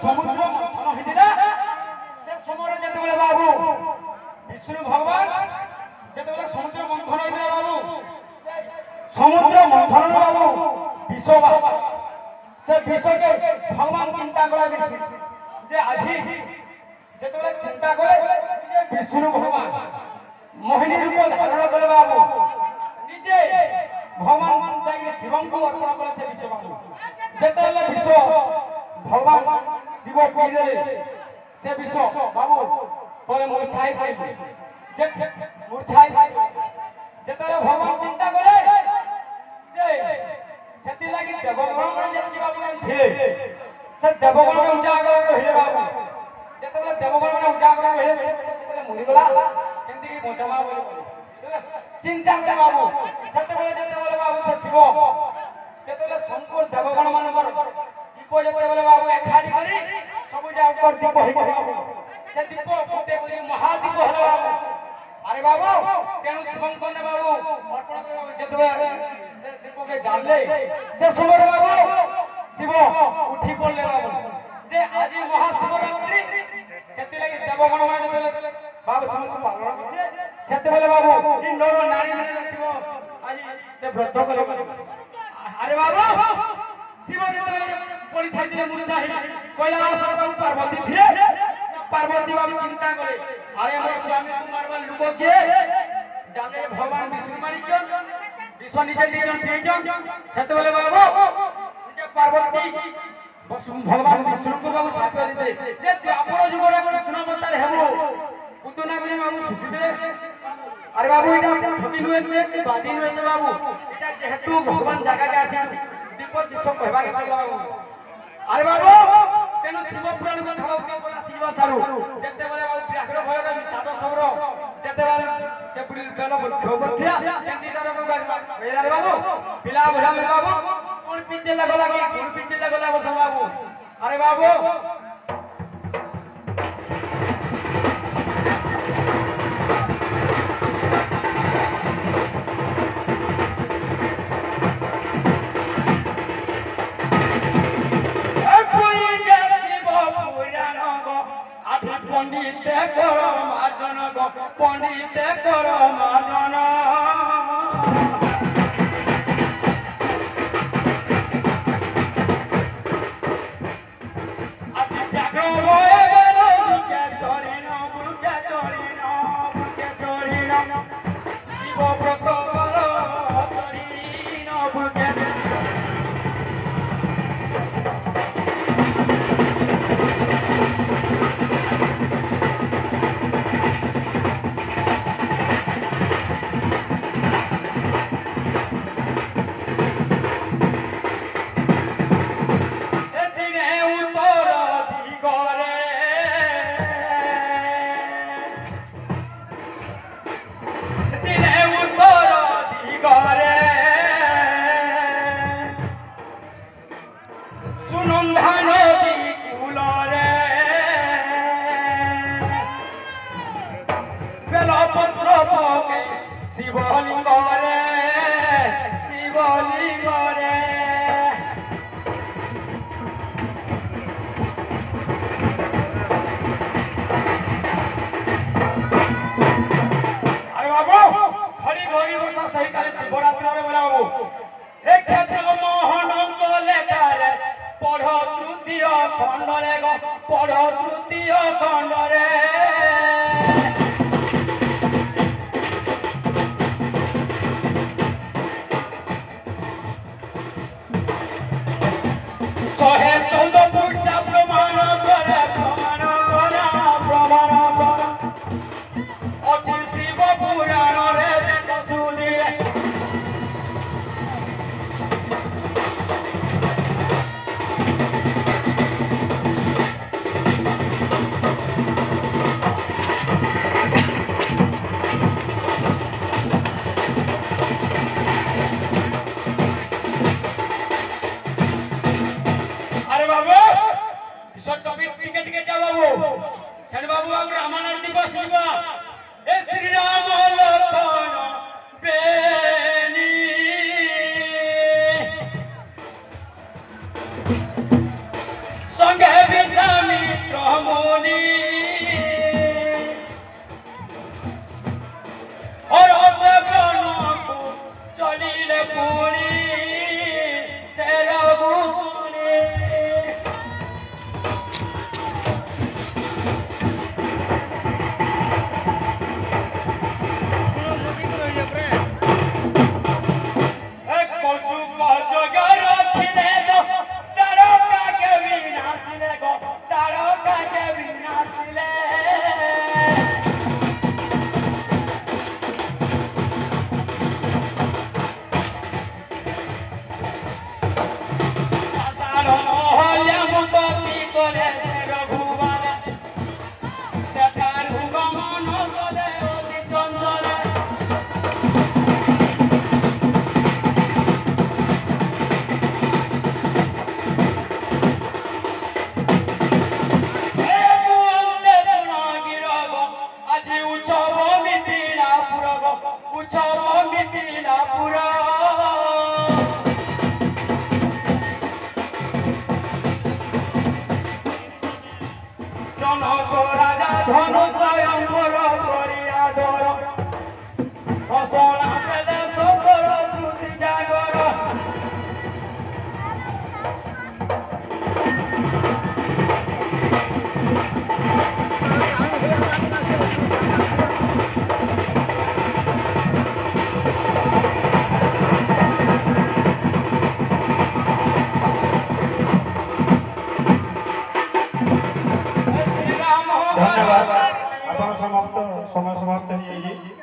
সমুদ্র মন্থন হইতিলা সে সময় যেতবেলে বাবু বিষ্ণু ভগবান যেতবেলে সমুদ্র মন্থন হইতিলা বাবু সমুদ্র মন্থন বাবু বিষ সে বিষকে ভগবান চিন্তা করা বিষ্ণু যে আজি যেতবেলে চিন্তা করে বিষ্ণু ভগবান মোহিনী রূপ ধারণ করে বাবু নিজে ভগবান যাই শিবଙ୍କୁ অর্পণ করে সে বিষ বাবু যেতবেলে বিষ ভগবান শিব পিদেলে সে বিষ বাবু তলে মূর্ছাই পাইবে যে মূর্ছাই যেতবেলে ভগবান চিন্তা করে যে সেতি লাগি দেবগণ যেতি বাবু ଥିଲେ সে দেবগণ উজাগর রহিলে বাবু যেতবেলে দেবগণ উজাগর রহিলে যেতবেলে মরিগলা কেমতি কি বচাবা বলে চিন্তা করে বাবু যেতবেলে বাবু সে শিব যেতবেলে সম্পূর্ণ দেবগণ মানকর দীপ যেতবেলে বাবু একাঠি করি সবু যাকর দীপ হইবে বাবু সে দীপ গোটে করি মহাদীপ হলো বাবু আরে বাবু তেণু শিবঙ্কর নে বাবু অর্পণ করে যেতবেলে সে দীপকে জ্বাললে সে সময় বাবু শিব উঠি পড়লে বাবু যে আজি মহাশিবরাত্রি সেতি লাগি দেবগণ মানে যেতবেলে বাবু সমস্ত পালন করছে সেতবেলে বাবু এই নর নারী মানে শিব আজি সে ব্রত করে আরে বাবু শিব যেতবেলে পড়ি থাইলে মূর্ছা হে কৈলাস বাবু পার্বতী ଥିଲେ পার্বতী বাবু চিন্তা করে আরে আমার স্বামী মারবার লোক কে জানে ভগবান বিষ্ণু মারিজন বিষ্ণু নিজে দুইজন দুইজন সেতবেলে বাবু যে পার্বতী ভগবান বিষ্ণুকে বাবু সাক্ষ্য দিতে যে দ্বাপর যুগরে কৃষ্ণ অবতার হেব পুতনা বলে বাবু সুশীলে আরে বাবু এটা ঠকি নুয়েছে কি বাদি নুয়েছে বাবু এটা যেহেতু ভগবান জায়গাকে আসি বিপদ দৃশ্য কহবা পারলা বাবু আরে বাবু তেনু শিব পুরাণ কথা বাবু বলা শিব সারু যেতেবেলে বাবু ব্যাঘ্র ভয়র সাধ সবর যেতেবেলে সে পুরি বেল বৃক্ষ বর্ধিয়া কেন্দি সার আরে বাবু পিলা বুঝা বাবু কোন পিছে লাগলা কি কোন পিছে লাগলা বস বাবু আরে বাবু পণ্ডিতে কর মার্জন গো পণ্ডিতে কর মার্জন আজি ব্যাঘ্র ভয়ে বেল বুকে চরিণ শিব ব্রত কর চরিণ বুকে শিবলিঙ্গ রে শিবলিঙ্গ রে আরে বাবু ঘড়ি ঘড়ি বর্ষা সেই কালে শিবরাত্রি রে বলা বাবু এ ক্ষেত্র মোহনঙ্গ লেখারে পড় তৃতীয় খণ্ডরে গো পড় তৃতীয় খণ্ডরে শহে 14 পূর্ণা প্রমাণ করে অছি শিব পুরাণ রে দেখ শুনিলে बाबू बाबू रामायण दिवस श्री राम लखन बेनी संगे विषा ଧନ୍ୟବାଦ ଆପଣ ସମାପ୍ତ ସମୟ ସମାପ୍ତ ହେଇଯାଇଛି।